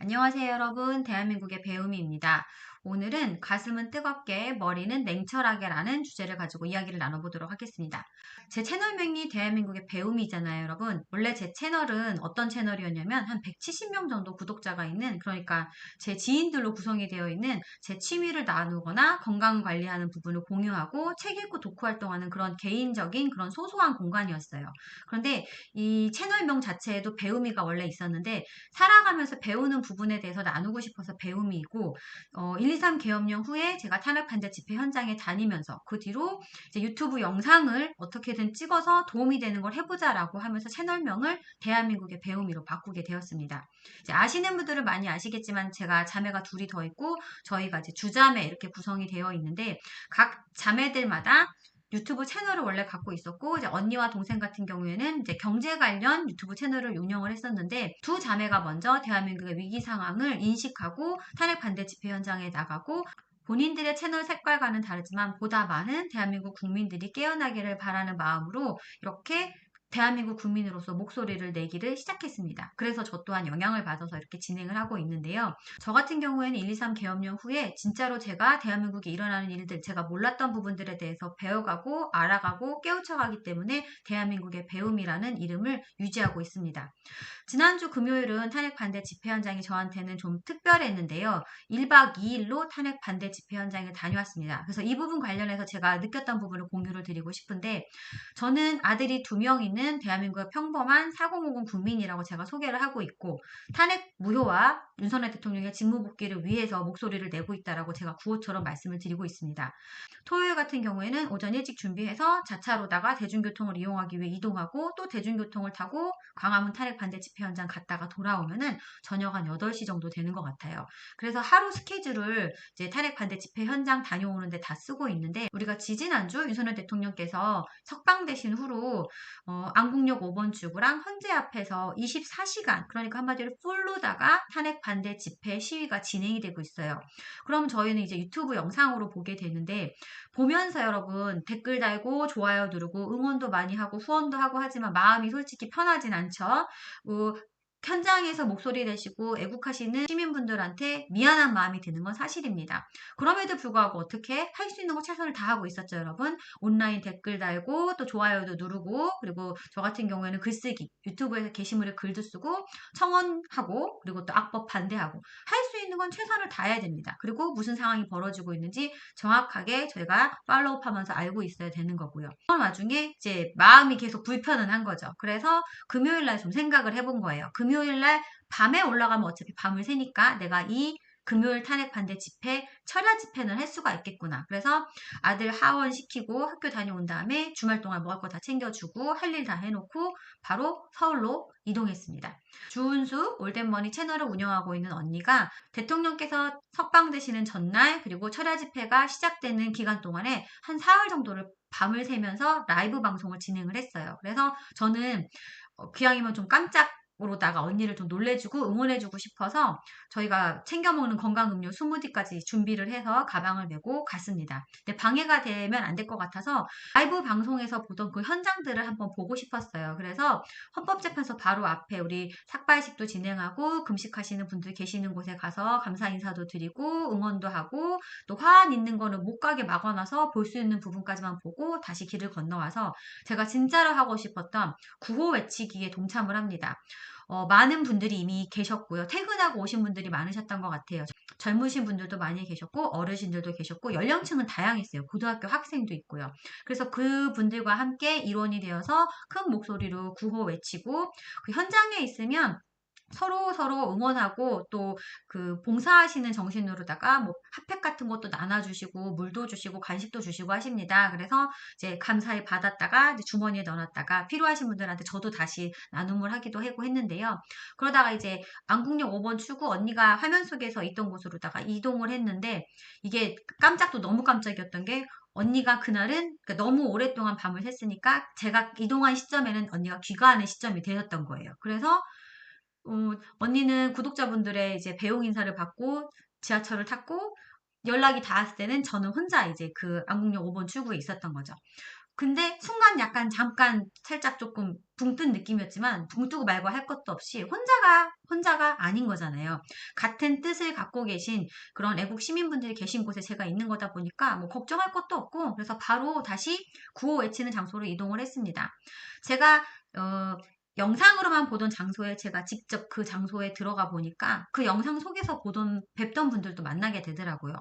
안녕하세요, 여러분. 대한민국의 배우미입니다. 오늘은 가슴은 뜨겁게, 머리는 냉철하게라는 주제를 가지고 이야기를 나눠보도록 하겠습니다. 제 채널명이 대한민국의 배우미잖아요, 여러분. 원래 제 채널은 어떤 채널이었냐면 한 170명 정도 구독자가 있는, 그러니까 제 지인들로 구성이 되어 있는 제 취미를 나누거나 건강 관리하는 부분을 공유하고 책 읽고 독후 활동하는 그런 개인적인 그런 소소한 공간이었어요. 그런데 이 채널명 자체에도 배우미가 원래 있었는데 살아가면서 배우는 부분에 대해서 나누고 싶어서 배움이고 1, 2, 3 계엄령 후에 제가 탄핵반대 집회 현장에 다니면서 그 뒤로 이제 유튜브 영상을 어떻게든 찍어서 도움이 되는 걸 해보자라고 하면서 채널명을 대한민국의 배우미로 바꾸게 되었습니다. 이제 아시는 분들은 많이 아시겠지만 제가 자매가 둘이 더 있고 저희가 이제 주자매 이렇게 구성이 되어 있는데 각 자매들마다 유튜브 채널을 원래 갖고 있었고 이제 언니와 동생 같은 경우에는 이제 경제 관련 유튜브 채널을 운영을 했었는데 두 자매가 먼저 대한민국의 위기 상황을 인식하고 탄핵 반대 집회 현장에 나가고 본인들의 채널 색깔과는 다르지만 보다 많은 대한민국 국민들이 깨어나기를 바라는 마음으로 이렇게 대한민국 국민으로서 목소리를 내기를 시작했습니다. 그래서 저 또한 영향을 받아서 이렇게 진행을 하고 있는데요. 저 같은 경우에는 1, 2, 3 계엄령 후에 진짜로 제가 대한민국에 일어나는 일들, 제가 몰랐던 부분들에 대해서 배워가고 알아가고 깨우쳐가기 때문에 대한민국의 배움이라는 이름을 유지하고 있습니다. 지난주 금요일은 탄핵 반대 집회 현장이 저한테는 좀 특별했는데요. 1박 2일로 탄핵 반대 집회 현장에 다녀왔습니다. 그래서 이 부분 관련해서 제가 느꼈던 부분을 공유를 드리고 싶은데 저는 아들이 2명 있는 대한민국의 평범한 4050 국민이라고 제가 소개를 하고 있고 탄핵 무효와 윤석열 대통령의 직무 복귀를 위해서 목소리를 내고 있다라고 제가 구호처럼 말씀을 드리고 있습니다. 토요일 같은 경우에는 오전 일찍 준비해서 자차로다가 대중교통을 이용하기 위해 이동하고 또 대중교통을 타고 광화문 탄핵 반대 집회 현장 갔다가 돌아오면은 저녁 한 8시 정도 되는 것 같아요. 그래서 하루 스케줄을 이제 탄핵 반대 집회 현장 다녀오는데 다 쓰고 있는데 우리가 지지난주 윤석열 대통령께서 석방되신 후로 안국역 5번 출구랑 헌재 앞에서 24시간 그러니까 한마디로 풀로다가 탄핵 반대 집회 시위가 진행이 되고 있어요. 그럼 저희는 이제 유튜브 영상으로 보게 되는데 보면서 여러분 댓글 달고 좋아요 누르고 응원도 많이 하고 후원도 하고 하지만 마음이 솔직히 편하진 않죠. 현장에서 목소리 내시고 애국하시는 시민분들한테 미안한 마음이 드는 건 사실입니다. 그럼에도 불구하고 어떻게 할 수 있는 거 최선을 다하고 있었죠, 여러분. 온라인 댓글 달고 또 좋아요도 누르고 그리고 저 같은 경우에는 글쓰기, 유튜브에서 게시물에 글도 쓰고 청원하고 그리고 또 악법 반대하고 할 수 있는 건 최선을 다해야 됩니다. 그리고 무슨 상황이 벌어지고 있는지 정확하게 저희가 팔로우하면서 알고 있어야 되는 거고요. 그런 와중에 이제 마음이 계속 불편은 한 거죠. 그래서 금요일 날 좀 생각을 해본 거예요. 금요일 날 밤에 올라가면 어차피 밤을 새니까 내가 이 금요일 탄핵 반대 집회, 철야 집회는 할 수가 있겠구나. 그래서 아들 하원시키고 학교 다녀온 다음에 주말 동안 먹을 거 다 챙겨주고 할 일 다 해놓고 바로 서울로 이동했습니다. 주은수 올댓머니 채널을 운영하고 있는 언니가 대통령께서 석방되시는 전날 그리고 철야 집회가 시작되는 기간 동안에 한 사흘 정도를 밤을 새면서 라이브 방송을 진행을 했어요. 그래서 저는 기왕이면 좀 깜짝으로다가 언니를 좀 놀래주고 응원해주고 싶어서 저희가 챙겨 먹는 건강음료 스무디까지 준비를 해서 가방을 메고 갔습니다. 근데 방해가 되면 안 될 것 같아서 라이브 방송에서 보던 그 현장들을 한번 보고 싶었어요. 그래서 헌법재판소 바로 앞에 우리 삭발식도 진행하고 금식하시는 분들 계시는 곳에 가서 감사 인사도 드리고 응원도 하고 또 화환 있는 거는 못 가게 막아놔서 볼 수 있는 부분까지만 보고 다시 길을 건너와서 제가 진짜로 하고 싶었던 구호 외치기에 동참을 합니다. 많은 분들이 이미 계셨고요. 퇴근하고 오신 분들이 많으셨던 것 같아요. 젊으신 분들도 많이 계셨고 어르신들도 계셨고 연령층은 다양했어요. 고등학교 학생도 있고요. 그래서 그 분들과 함께 일원이 되어서 큰 목소리로 구호 외치고 그 현장에 있으면 서로 응원하고 또 그 봉사하시는 정신으로다가 뭐 핫팩 같은 것도 나눠주시고 물도 주시고 간식도 주시고 하십니다. 그래서 이제 감사히 받았다가 이제 주머니에 넣어놨다가 필요하신 분들한테 저도 다시 나눔을 하기도 하고 했는데요. 그러다가 이제 안국역 5번 출구 언니가 화면 속에서 있던 곳으로다가 이동을 했는데 이게 깜짝도 너무 깜짝이었던 게 언니가 그날은 그러니까 너무 오랫동안 밤을 샜으니까 제가 이동한 시점에는 언니가 귀가하는 시점이 되었던 거예요. 그래서 언니는 구독자분들의 이제 배웅 인사를 받고 지하철을 탔고 연락이 닿았을 때는 저는 혼자 이제 그 안국역 5번 출구에 있었던 거죠. 근데 순간 약간 잠깐 살짝 조금 붕 뜬 느낌이었지만 붕 뜨고 말고 할 것도 없이 혼자가 아닌 거잖아요. 같은 뜻을 갖고 계신 그런 애국 시민분들이 계신 곳에 제가 있는 거다 보니까 뭐 걱정할 것도 없고 그래서 바로 다시 구호 외치는 장소로 이동을 했습니다. 제가 어, 영상으로만 보던 장소에 제가 직접 그 장소에 들어가 보니까 그 영상 속에서 뵙던 분들도 만나게 되더라고요.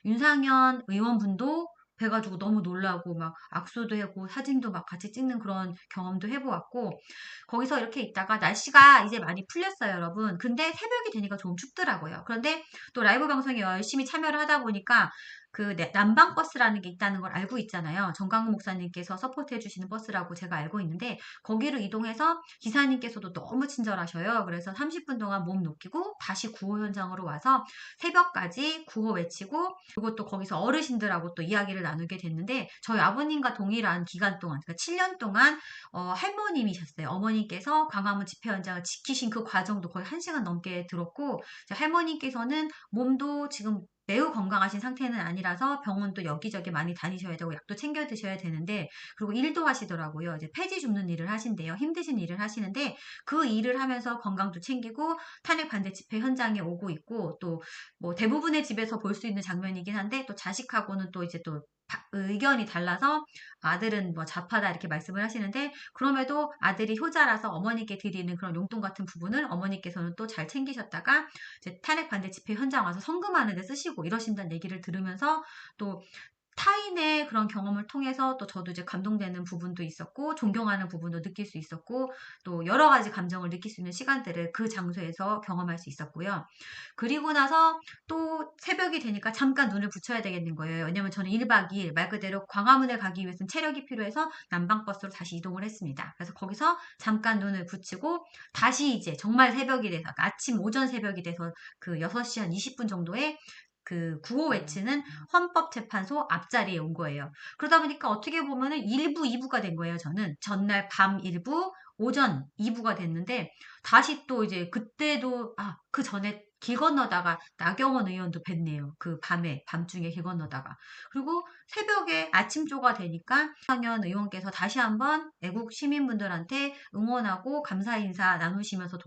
윤상현 의원분도 뵈가지고 너무 놀라고 막 악수도 하고 사진도 막 같이 찍는 그런 경험도 해보았고 거기서 이렇게 있다가 날씨가 이제 많이 풀렸어요, 여러분. 근데 새벽이 되니까 좀 춥더라고요. 그런데 또 라이브 방송에 열심히 참여를 하다 보니까 그 남방버스라는 게 있다는 걸 알고 있잖아요. 정강훈 목사님께서 서포트 해주시는 버스라고 제가 알고 있는데 거기로 이동해서 기사님께서도 너무 친절하셔요. 그래서 30분 동안 몸 녹이고 다시 구호 현장으로 와서 새벽까지 구호 외치고 그리고 또 거기서 어르신들하고 또 이야기를 나누게 됐는데 저희 아버님과 동일한 기간 동안 그러니까 7년 동안 할머님이셨어요. 어머님께서 광화문 집회 현장을 지키신 그 과정도 거의 1시간 넘게 들었고 할머님께서는 몸도 지금 매우 건강하신 상태는 아니라서 병원도 여기저기 많이 다니셔야 되고 약도 챙겨 드셔야 되는데 그리고 일도 하시더라고요. 이제 폐지 줍는 일을 하신대요. 힘드신 일을 하시는데 그 일을 하면서 건강도 챙기고 탄핵 반대 집회 현장에 오고 있고 또 뭐 대부분의 집에서 볼 수 있는 장면이긴 한데 또 자식하고는 또 이제 또 의견이 달라서 아들은 뭐 좌파다 이렇게 말씀을 하시는데 그럼에도 아들이 효자라서 어머니께 드리는 그런 용돈 같은 부분을 어머니께서는 또 잘 챙기셨다가 이제 탄핵 반대 집회 현장 와서 성금하는 데 쓰시고 이러신다는 얘기를 들으면서 또 타인의 그런 경험을 통해서 또 저도 이제 감동되는 부분도 있었고 존경하는 부분도 느낄 수 있었고 또 여러 가지 감정을 느낄 수 있는 시간들을 그 장소에서 경험할 수 있었고요. 그리고 나서 또 새벽이 되니까 잠깐 눈을 붙여야 되겠는 거예요. 왜냐면 저는 1박 2일 말 그대로 광화문에 가기 위해서는 체력이 필요해서 남방버스로 다시 이동을 했습니다. 그래서 거기서 잠깐 눈을 붙이고 다시 이제 정말 새벽이 돼서 아침 오전 새벽이 돼서 그 6시 한 20분 정도에 그 구호 외치는 헌법재판소 앞자리에 온 거예요. 그러다 보니까 어떻게 보면은 1부, 2부가 된 거예요. 저는 전날 밤 1부, 오전 2부가 됐는데 다시 또 이제 그때도 그 전에 길 건너다가 나경원 의원도 뵀네요. 그 밤중에 길 건너다가. 그리고 새벽에 아침조가 되니까 황현 의원께서 다시 한번 애국 시민분들한테 응원하고 감사 인사 나누시면서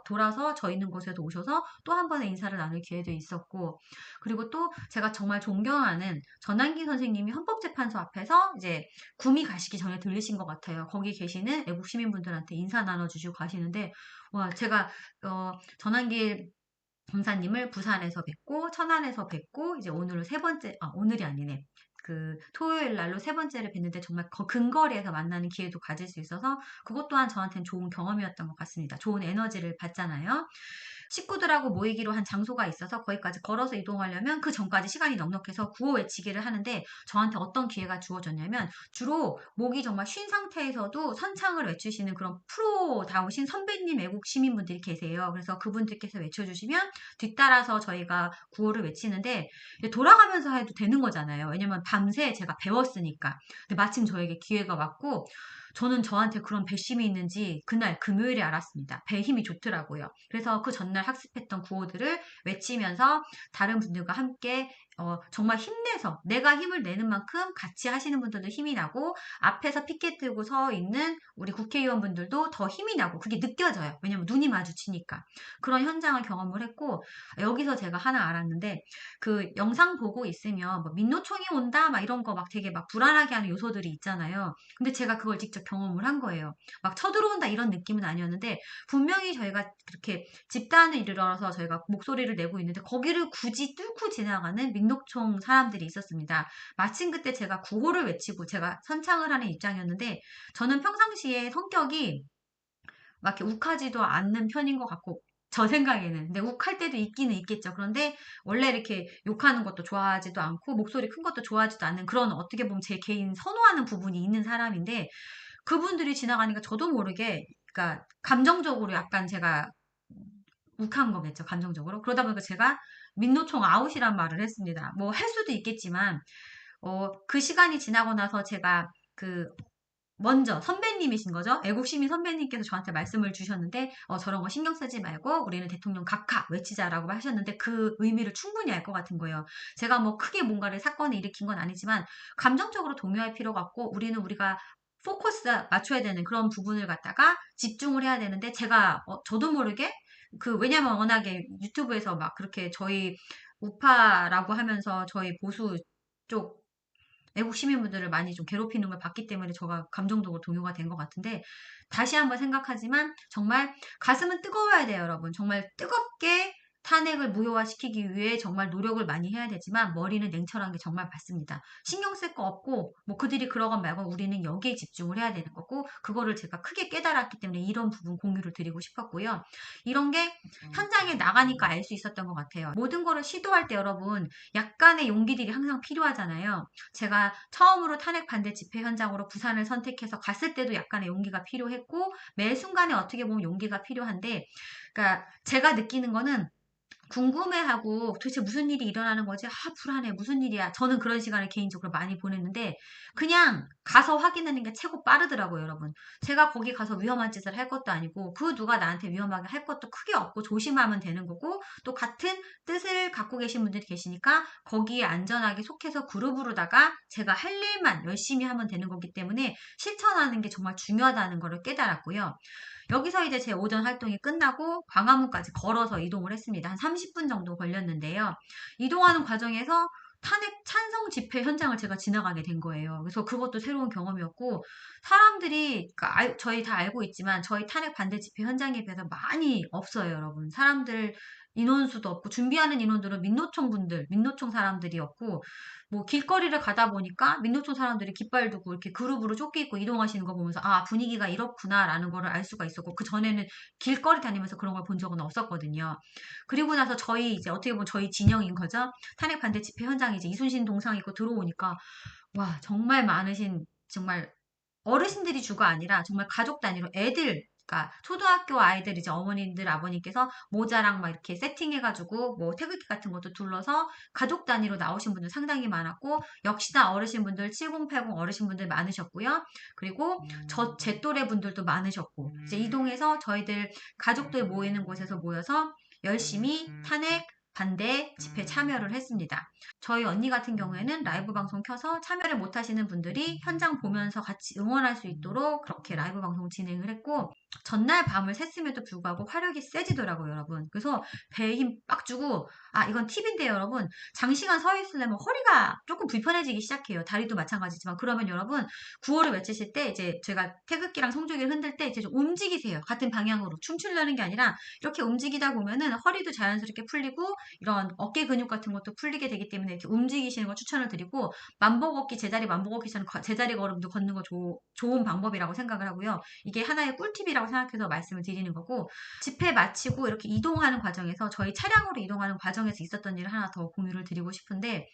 돌아서 저 있는 곳에도 오셔서 또 한 번의 인사를 나눌 기회도 있었고 그리고 또 제가 정말 존경하는 전환기 선생님이 헌법재판소 앞에서 이제 구미 가시기 전에 들리신 것 같아요. 거기 계시는 애국 시민분들한테 인사 나눠주시고 가시는데 와 제가 전환기 검사님을 부산에서 뵙고 천안에서 뵙고 이제 오늘은 세 번째 오늘이 아니네. 그 토요일 날로 세 번째를 뵀는데 정말 근거리에서 만나는 기회도 가질 수 있어서 그것 또한 저한테는 좋은 경험이었던 것 같습니다. 좋은 에너지를 받잖아요. 식구들하고 모이기로 한 장소가 있어서 거기까지 걸어서 이동하려면 그 전까지 시간이 넉넉해서 구호 외치기를 하는데 저한테 어떤 기회가 주어졌냐면 주로 목이 정말 쉰 상태에서도 선창을 외치시는 그런 프로다우신 선배님 애국 시민분들이 계세요. 그래서 그분들께서 외쳐주시면 뒤따라서 저희가 구호를 외치는데 돌아가면서 해도 되는 거잖아요. 왜냐면 밤새 제가 배웠으니까. 근데 마침 저에게 기회가 왔고 저는 저한테 그런 배심이 있는지 그날 금요일에 알았습니다. 배 힘이 좋더라고요. 그래서 그 전날 학습했던 구호들을 외치면서 다른 분들과 함께 정말 힘내서 내가 힘을 내는 만큼 같이 하시는 분들도 힘이 나고 앞에서 피켓 들고 서 있는 우리 국회의원분들도 더 힘이 나고 그게 느껴져요. 왜냐면 눈이 마주치니까. 그런 현장을 경험을 했고 여기서 제가 하나 알았는데 그 영상 보고 있으면 뭐 민노총이 온다 막 이런 거 막 되게 막 불안하게 하는 요소들이 있잖아요. 근데 제가 그걸 직접 경험을 한 거예요. 막 쳐들어온다 이런 느낌은 아니었는데 분명히 저희가 그렇게 집단을 이루어서 저희가 목소리를 내고 있는데 거기를 굳이 뚫고 지나가는 민노총 사람들이 있었습니다. 마침 그때 제가 구호를 외치고 제가 선창을 하는 입장이었는데 저는 평상시에 성격이 막 이렇게 욱하지도 않는 편인 것 같고 저 생각에는. 근데 욱할 때도 있기는 있겠죠. 그런데 원래 이렇게 욕하는 것도 좋아하지도 않고 목소리 큰 것도 좋아하지도 않는 그런 어떻게 보면 제 개인 선호하는 부분이 있는 사람인데 그분들이 지나가니까 저도 모르게 그러니까 감정적으로 약간 제가 욱한 거겠죠. 감정적으로. 그러다 보니까 제가 민노총 아웃이란 말을 했습니다. 뭐 할 수도 있겠지만 그 시간이 지나고 나서 제가 그 먼저 선배님이신 거죠. 애국시민 선배님께서 저한테 말씀을 주셨는데 저런 거 신경 쓰지 말고 우리는 대통령 각하 외치자라고 하셨는데 그 의미를 충분히 알 것 같은 거예요. 제가 뭐 크게 뭔가를 사건을 일으킨 건 아니지만 감정적으로 동요할 필요가 없고 우리는 우리가 포커스 맞춰야 되는 그런 부분을 갖다가 집중을 해야 되는데 제가 저도 모르게 왜냐면 워낙에 유튜브에서 막 그렇게 저희 우파라고 하면서 저희 보수 쪽 외국 시민분들을 많이 좀 괴롭히는 걸 봤기 때문에 제가 감정적으로 동요가 된 것 같은데 다시 한번 생각하지만 정말 가슴은 뜨거워야 돼요, 여러분. 정말 뜨겁게 탄핵을 무효화시키기 위해 정말 노력을 많이 해야 되지만 머리는 냉철한 게 정말 맞습니다. 신경 쓸 거 없고 뭐 그들이 그러건 말건 우리는 여기에 집중을 해야 되는 거고 그거를 제가 크게 깨달았기 때문에 이런 부분 공유를 드리고 싶었고요. 이런 게 현장에 나가니까 알 수 있었던 것 같아요. 모든 거를 시도할 때 여러분 약간의 용기들이 항상 필요하잖아요. 제가 처음으로 탄핵 반대 집회 현장으로 부산을 선택해서 갔을 때도 약간의 용기가 필요했고 매 순간에 어떻게 보면 용기가 필요한데 그러니까 제가 느끼는 거는 궁금해하고 도대체 무슨 일이 일어나는 거지? 아, 불안해. 무슨 일이야? 저는 그런 시간을 개인적으로 많이 보냈는데 그냥 가서 확인하는 게 최고 빠르더라고요, 여러분. 제가 거기 가서 위험한 짓을 할 것도 아니고 그 누가 나한테 위험하게 할 것도 크게 없고 조심하면 되는 거고 또 같은 뜻을 갖고 계신 분들이 계시니까 거기에 안전하게 속해서 그룹으로다가 제가 할 일만 열심히 하면 되는 거기 때문에 실천하는 게 정말 중요하다는 거를 깨달았고요. 여기서 이제 제 오전 활동이 끝나고 광화문까지 걸어서 이동을 했습니다. 한 30분 정도 걸렸는데요. 이동하는 과정에서 탄핵 찬성 집회 현장을 제가 지나가게 된 거예요. 그래서 그것도 새로운 경험이었고 사람들이 그러니까 저희 다 알고 있지만 저희 탄핵 반대 집회 현장에 비해서 많이 없어요, 여러분. 사람들 인원수도 없고 준비하는 인원들은 민노총 분들, 민노총 사람들이었고 뭐 길거리를 가다 보니까 민노총 사람들이 깃발 두고 이렇게 그룹으로 쫓겨 있고 이동하시는 거 보면서 아 분위기가 이렇구나라는 거를 알 수가 있었고 그 전에는 길거리 다니면서 그런 걸 본 적은 없었거든요. 그리고 나서 저희 이제 어떻게 보면 저희 진영인 거죠. 탄핵 반대 집회 현장에 이제 이순신 동상 있고 들어오니까 와 정말 많으신 정말 어르신들이 주가 아니라 정말 가족 단위로 애들 그러니까 초등학교 아이들 이제 어머님들 아버님께서 모자랑 막 이렇게 세팅해가지고 뭐 태극기 같은 것도 둘러서 가족 단위로 나오신 분들 상당히 많았고 역시나 어르신분들 7080 어르신분들 많으셨고요. 그리고 제 또래 분들도 많으셨고 이제 이동해서 저희들 가족들 모이는 곳에서 모여서 열심히 탄핵 반대 집회 참여를 했습니다. 저희 언니 같은 경우에는 라이브 방송 켜서 참여를 못 하시는 분들이 현장 보면서 같이 응원할 수 있도록 그렇게 라이브 방송 진행을 했고 전날 밤을 샜음에도 불구하고 화력이 세지더라고요, 여러분. 그래서 배에 힘 빡 주고 아 이건 팁인데요, 여러분. 장시간 서 있으려면 허리가 조금 불편해지기 시작해요. 다리도 마찬가지지만 그러면 여러분 구호를 외치실 때 이제 제가 태극기랑 성조기를 흔들 때 이제 좀 움직이세요. 같은 방향으로 춤추려는 게 아니라 이렇게 움직이다 보면은 허리도 자연스럽게 풀리고 이런 어깨 근육 같은 것도 풀리게 되기 때문에 이렇게 움직이시는 걸 추천을 드리고 만보걷기 제자리 만보걷기 저는 제자리 걸음도 걷는 거 좋은 방법이라고 생각을 하고요. 이게 하나의 꿀팁이라고 생각해서 말씀을 드리는 거고 집회 마치고 이렇게 이동하는 과정에서 저희 차량으로 이동하는 과정에서 있었던 일을 하나 더 공유를 드리고 싶은데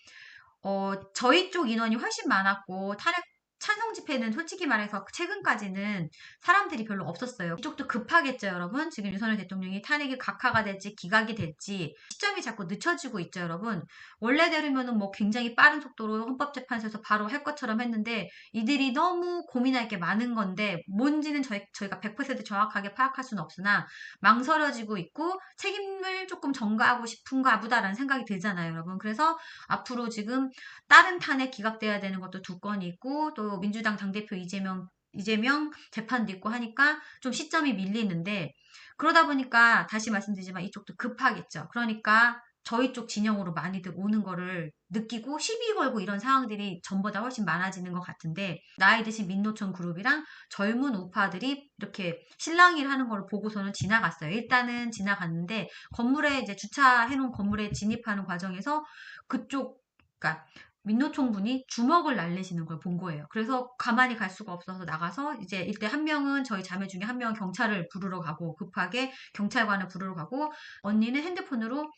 저희 쪽 인원이 훨씬 많았고 탄핵 찬성 집회는 솔직히 말해서 최근까지는 사람들이 별로 없었어요. 이쪽도 급하겠죠, 여러분. 지금 윤석열 대통령이 탄핵이 각하가 될지 기각이 될지 시점이 자꾸 늦춰지고 있죠, 여러분. 원래대로면은 뭐 굉장히 빠른 속도로 헌법재판소에서 바로 할 것처럼 했는데 이들이 너무 고민할 게 많은 건데 뭔지는 저희가 100% 정확하게 파악할 수는 없으나 망설여지고 있고 책임을 조금 전가하고 싶은가 보다라는 생각이 들잖아요, 여러분. 그래서 앞으로 지금 다른 탄핵 기각돼야 되는 것도 두 건이 있고 또 민주당 당대표 이재명 재판도 있고 하니까 좀 시점이 밀리는데 그러다 보니까 다시 말씀드리지만 이쪽도 급하겠죠. 그러니까 저희 쪽 진영으로 많이들 오는 거를 느끼고 시비 걸고 이런 상황들이 전보다 훨씬 많아지는 것 같은데 나이 드신 민노총 그룹이랑 젊은 우파들이 이렇게 실랑이를 하는 걸 보고서는 지나갔어요. 일단은 지나갔는데 건물에 이제 주차해놓은 건물에 진입하는 과정에서 그쪽 그러니까 민노총 분이 주먹을 날리시는 걸 본 거예요. 그래서 가만히 갈 수가 없어서 나가서 이제 이때 한 명은 저희 자매 중에 한 명은 경찰을 부르러 가고 급하게 경찰관을 부르러 가고 언니는 핸드폰으로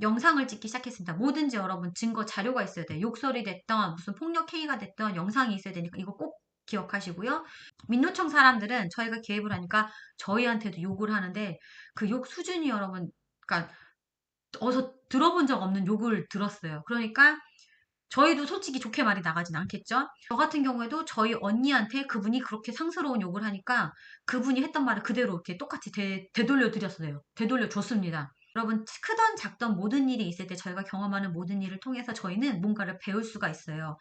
영상을 찍기 시작했습니다. 뭐든지 여러분 증거 자료가 있어야 돼요. 욕설이 됐던 무슨 폭력 행위가 됐던 영상이 있어야 되니까 이거 꼭 기억하시고요. 민노총 사람들은 저희가 개입을 하니까 저희한테도 욕을 하는데 그 욕 수준이 여러분 그러니까 어서 들어본 적 없는 욕을 들었어요. 그러니까 저희도 솔직히 좋게 말이 나가진 않겠죠? 저 같은 경우에도 저희 언니한테 그분이 그렇게 상스러운 욕을 하니까 그분이 했던 말을 그대로 이렇게 똑같이 되돌려 드렸어요. 되돌려 줬습니다. 여러분, 크던 작던 모든 일이 있을 때 저희가 경험하는 모든 일을 통해서 저희는 뭔가를 배울 수가 있어요.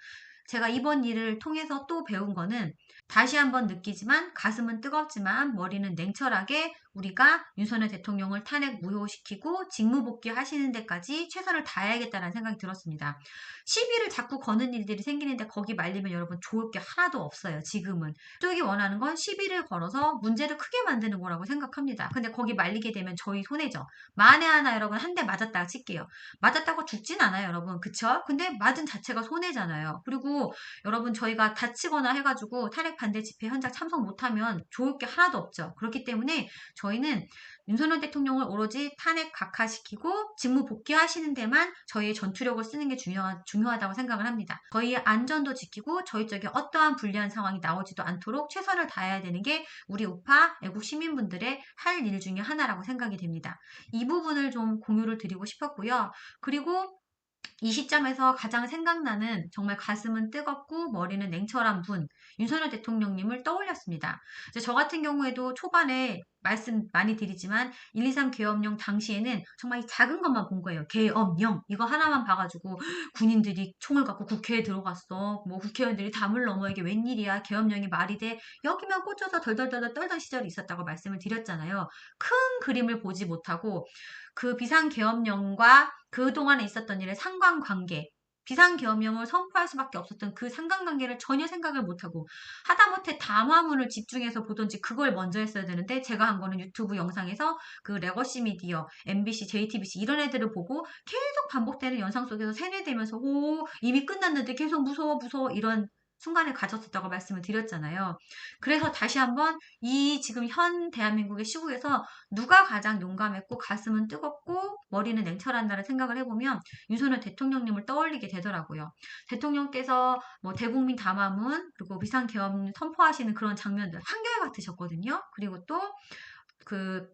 제가 이번 일을 통해서 또 배운 거는 다시 한번 느끼지만 가슴은 뜨겁지만 머리는 냉철하게 우리가 윤석열 대통령을 탄핵 무효시키고 직무복귀 하시는 데까지 최선을 다해야겠다는 생각이 들었습니다. 시비를 자꾸 거는 일들이 생기는데 거기 말리면 여러분 좋을 게 하나도 없어요. 지금은. 쪽이 원하는 건 시비를 걸어서 문제를 크게 만드는 거라고 생각합니다. 근데 거기 말리게 되면 저희 손해죠. 만에 하나 여러분 한 대 맞았다가 칠게요. 맞았다고 죽진 않아요, 여러분. 그쵸? 근데 맞은 자체가 손해잖아요. 그리고 여러분 저희가 다치거나 해가지고 탄핵 반대 집회 현장 참석 못하면 좋을 게 하나도 없죠. 그렇기 때문에 저희는 윤석열 대통령을 오로지 탄핵 각하시키고 직무 복귀하시는 데만 저희의 전투력을 쓰는 게 중요하다고 생각을 합니다. 저희의 안전도 지키고 저희 쪽에 어떠한 불리한 상황이 나오지도 않도록 최선을 다해야 되는 게 우리 우파 애국 시민분들의 할 일 중에 하나라고 생각이 됩니다. 이 부분을 좀 공유를 드리고 싶었고요. 그리고 이 시점에서 가장 생각나는 정말 가슴은 뜨겁고 머리는 냉철한 분, 윤석열 대통령님을 떠올렸습니다. 이제 저 같은 경우에도 초반에 말씀 많이 드리지만 123 계엄령 당시에는 정말 이 작은 것만 본 거예요. 계엄령 이거 하나만 봐가지고 군인들이 총을 갖고 국회에 들어갔어. 뭐 국회의원들이 담을 넘어 이게 웬일이야. 계엄령이 말이 돼. 여기만 꽂혀서 덜덜덜 떨던 시절이 있었다고 말씀을 드렸잖아요. 큰 그림을 보지 못하고 그 비상계엄령과 그동안에 있었던 일의 상관관계, 비상계엄령을 선포할 수밖에 없었던 그 상관관계를 전혀 생각을 못하고 하다못해 담화문을 집중해서 보던지 그걸 먼저 했어야 되는데 제가 한 거는 유튜브 영상에서 그 레거시 미디어, MBC, JTBC 이런 애들을 보고 계속 반복되는 영상 속에서 세뇌되면서 오 이미 끝났는데 계속 무서워 무서워 이런 순간을 가졌었다고 말씀을 드렸잖아요. 그래서 다시 한번 이 지금 현 대한민국의 시국에서 누가 가장 용감했고 가슴은 뜨겁고 머리는 냉철한다는 생각을 해보면 윤석열 대통령님을 떠올리게 되더라고요. 대통령께서 뭐 대국민 담화문 그리고 비상계엄 선포하시는 그런 장면들 한결같으셨거든요. 그리고 또 그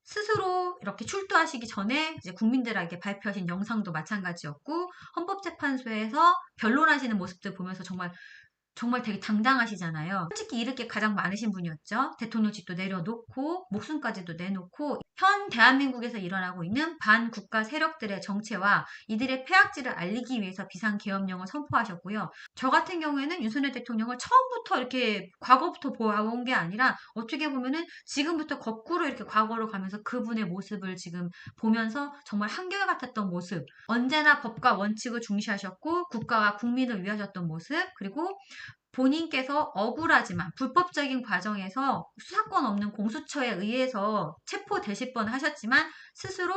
스스로 이렇게 출두하시기 전에 이제 국민들에게 발표하신 영상도 마찬가지였고 헌법재판소에서 변론하시는 모습들 보면서 정말 되게 당당하시잖아요. 솔직히 잃을 게 가장 많으신 분이었죠. 대통령직도 내려놓고 목숨까지도 내놓고 현 대한민국에서 일어나고 있는 반국가 세력들의 정체와 이들의 폐악질을 알리기 위해서 비상계엄령을 선포하셨고요. 저 같은 경우에는 윤석열 대통령을 처음부터 이렇게 과거부터 보아온 게 아니라 어떻게 보면은 지금부터 거꾸로 이렇게 과거로 가면서 그분의 모습을 지금 보면서 정말 한결같았던 모습 언제나 법과 원칙을 중시하셨고 국가와 국민을 위하셨던 모습 그리고 본인께서 억울하지만 불법적인 과정에서 수사권 없는 공수처에 의해서 체포되실 뻔 하셨지만 스스로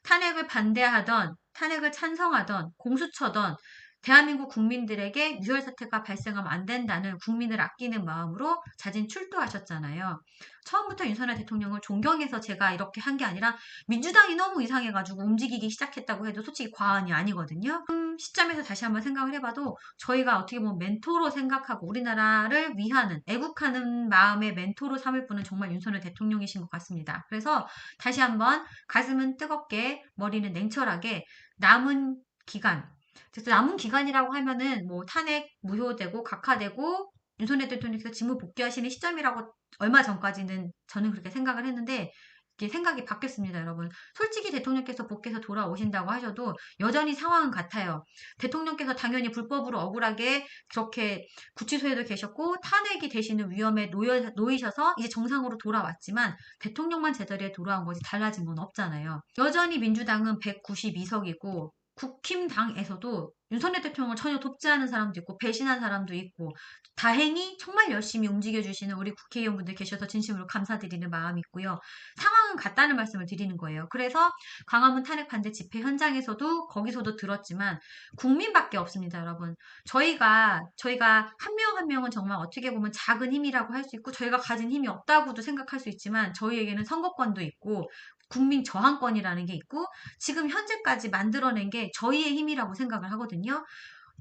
탄핵을 반대하던 탄핵을 찬성하던 공수처던 대한민국 국민들에게 유혈 사태가 발생하면 안 된다는 국민을 아끼는 마음으로 자진 출두하셨잖아요. 처음부터 윤석열 대통령을 존경해서 제가 이렇게 한 게 아니라 민주당이 너무 이상해가지고 움직이기 시작했다고 해도 솔직히 과언이 아니거든요. 시점에서 다시 한번 생각을 해봐도 저희가 어떻게 보면 멘토로 생각하고 우리나라를 위하는 애국하는 마음의 멘토로 삼을 분은 정말 윤석열 대통령이신 것 같습니다. 그래서 다시 한번 가슴은 뜨겁게 머리는 냉철하게 남은 기간 그래서 남은 기간이라고 하면은 뭐 탄핵 무효되고 각하되고 윤석열 대통령께서 직무 복귀하시는 시점이라고 얼마 전까지는 저는 그렇게 생각을 했는데 이게 생각이 바뀌었습니다, 여러분. 솔직히 대통령께서 복귀해서 돌아오신다고 하셔도 여전히 상황은 같아요. 대통령께서 당연히 불법으로 억울하게 그렇게 구치소에도 계셨고 탄핵이 되시는 위험에 놓이셔서 이제 정상으로 돌아왔지만 대통령만 제자리에 돌아온 거지 달라진 건 없잖아요. 여전히 민주당은 192석이고 국힘당에서도 윤석열 대통령을 전혀 돕지 않은 사람도 있고 배신한 사람도 있고 다행히 정말 열심히 움직여주시는 우리 국회의원분들 계셔서 진심으로 감사드리는 마음이 있고요. 상황은 같다는 말씀을 드리는 거예요. 그래서 광화문 탄핵 반대 집회 현장에서도 거기서도 들었지만 국민밖에 없습니다, 여러분. 저희가 한 명 한 명은 정말 어떻게 보면 작은 힘이라고 할 수 있고 저희가 가진 힘이 없다고도 생각할 수 있지만 저희에게는 선거권도 있고 국민 저항권이라는 게 있고 지금 현재까지 만들어낸 게 저희의 힘이라고 생각을 하거든요.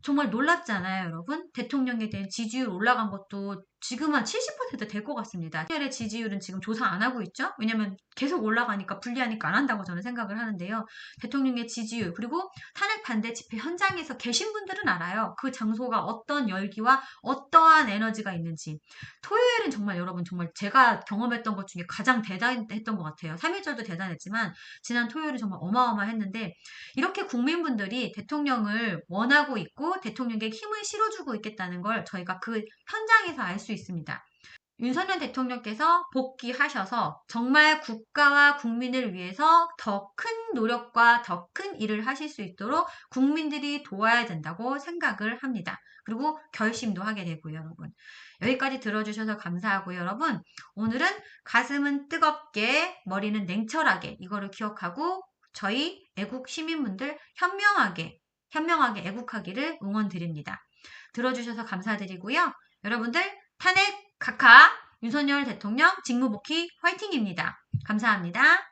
정말 놀랍잖아요, 여러분. 대통령에 대한 지지율 올라간 것도 지금 한 70% 될 것 같습니다. 윤석열의 지지율은 지금 조사 안 하고 있죠? 왜냐면 계속 올라가니까 불리하니까 안 한다고 저는 생각을 하는데요. 대통령의 지지율, 그리고 탄핵 반대 집회 현장에서 계신 분들은 알아요. 그 장소가 어떤 열기와 어떠한 에너지가 있는지. 토요일은 정말 여러분, 정말 제가 경험했던 것 중에 가장 대단했던 것 같아요. 3.1절도 대단했지만 지난 토요일은 정말 어마어마했는데, 이렇게 국민분들이 대통령을 원하고 있고 대통령에게 힘을 실어주고 있겠다는 걸 저희가 그 현장에서 알 수 있습니다. 윤석열 대통령께서 복귀하셔서 정말 국가와 국민을 위해서 더 큰 노력과 더 큰 일을 하실 수 있도록 국민들이 도와야 된다고 생각을 합니다. 그리고 결심도 하게 되고요, 여러분. 여기까지 들어주셔서 감사하고요, 여러분. 오늘은 가슴은 뜨겁게, 머리는 냉철하게, 이거를 기억하고 저희 애국 시민분들 현명하게 애국하기를 응원드립니다. 들어주셔서 감사드리고요. 여러분들 탄핵 각하 윤석열 대통령 직무복귀 화이팅입니다. 감사합니다.